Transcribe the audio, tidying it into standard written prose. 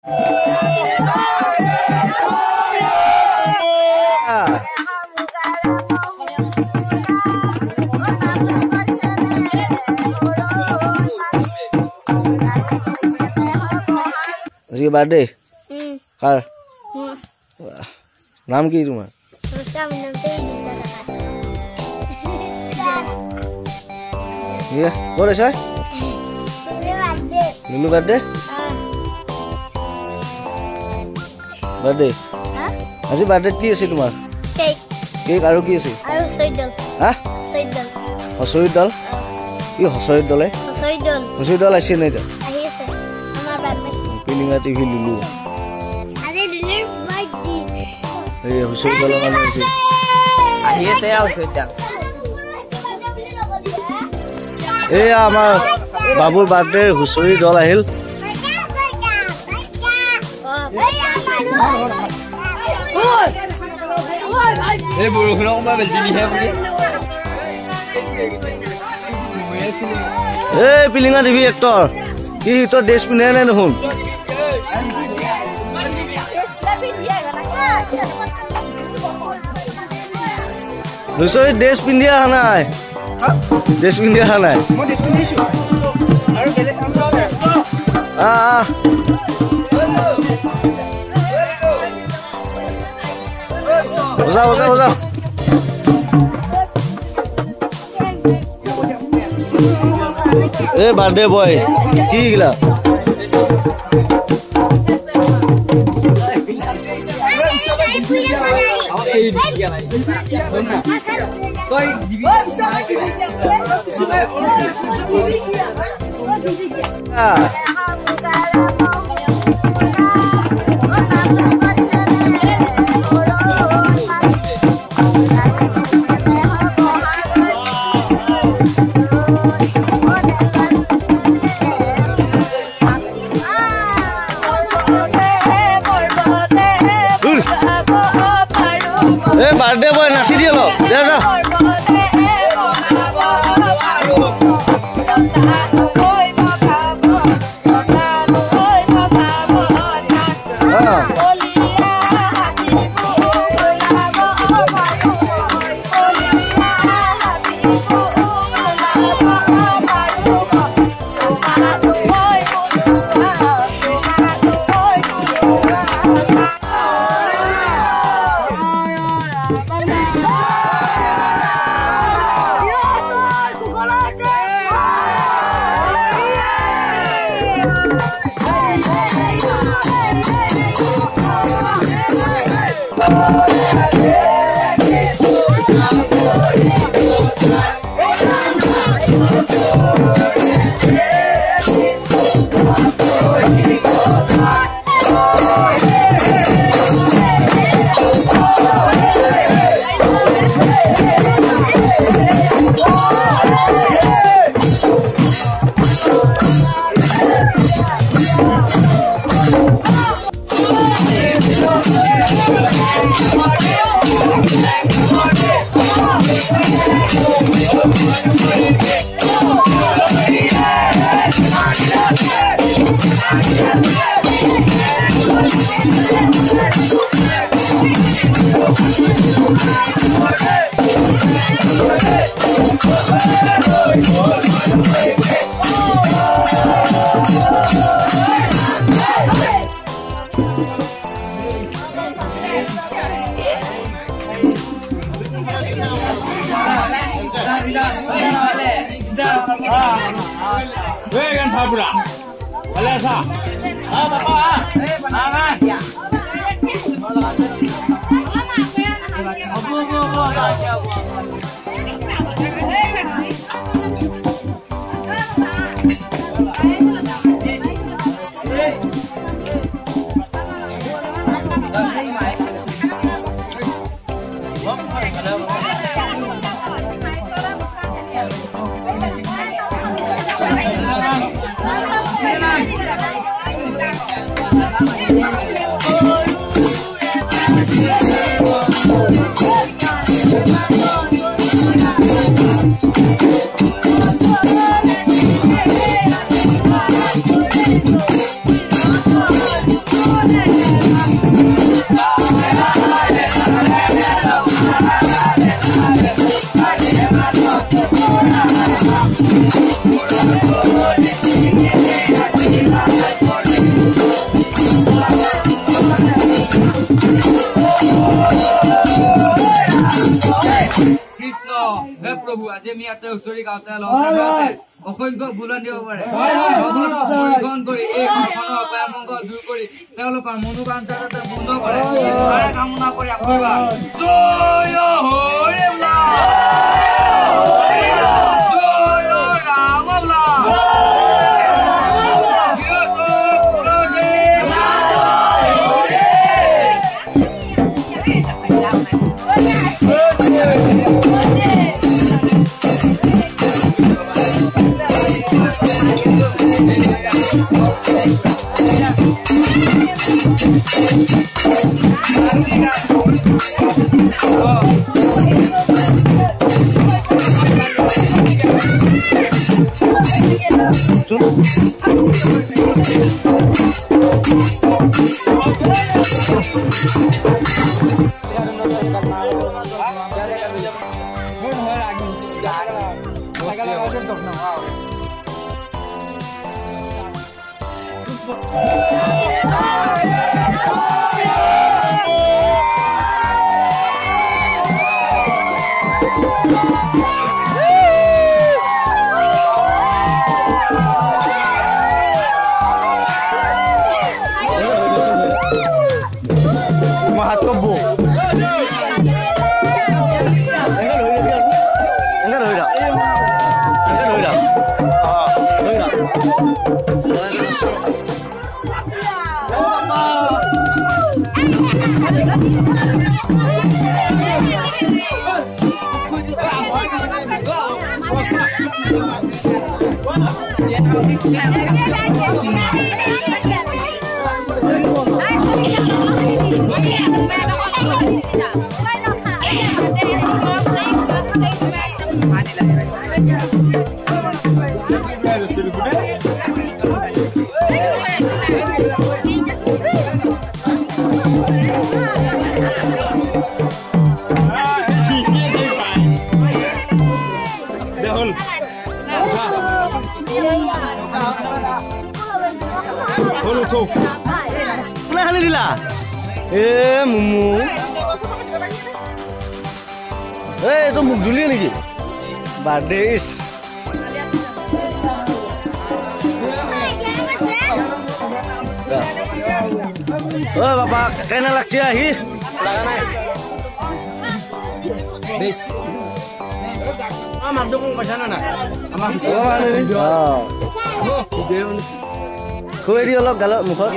আজি বাৰ্থডে কাৰ নাম কি তোমাৰ ক'ত আছে লুলু বাৰ্থডে বাৰ্থডে আজি বাৰ্থডেত কি আছে তোমাৰ কেক আৰু কি আছে হচৰিত দল কি হচৰিত দলে হচৰিত দল আছে নে এতিয়া পিলিঙা টিভি লুলু এই হচৰিত দলৰ মানুহ আছে আহি আছে হচৰিত দল এই আমাৰ বাবুৰ বাৰ্থডে হুঁচৰি দল আহিল এই বৰষুণ অকমান দিলিহে বুলি এই পিলিঙা টিভি এক্টৰ কি তই ড্ৰেছ পিন্ধে নে দেখোন হুঁচৰিত ড্ৰেছ পিন্ধি অহা নাই ড্ৰেছ পিন্ধি অহা নাই বজা বজা বজা এই বাৰ্থডে বয় কি গিলা বাৰ্থডে বয় নাচি দিয়ে অলপ যা যা আজি আমি ইয়াতে হুঁচৰি গাওঁতে অসংখ্য ভুলন দিব পাৰে পৰীক্ষণ কৰি এই ঘৰখনৰ অপায়মংগল দূৰ কৰি তেওঁলোকৰ মনোবাঞ্ছা পূৰ্ণ কৰে তাৰে কামনা কৰি আশীৰ্বাদ জয় হৰি তো মুখ ধুলিয়ে নেকি বার্থডে ও বাবা কেনা লাগছে আহি আমার দোকান পয়সা না আমার খুৱাই দি অলপ গালত মুখত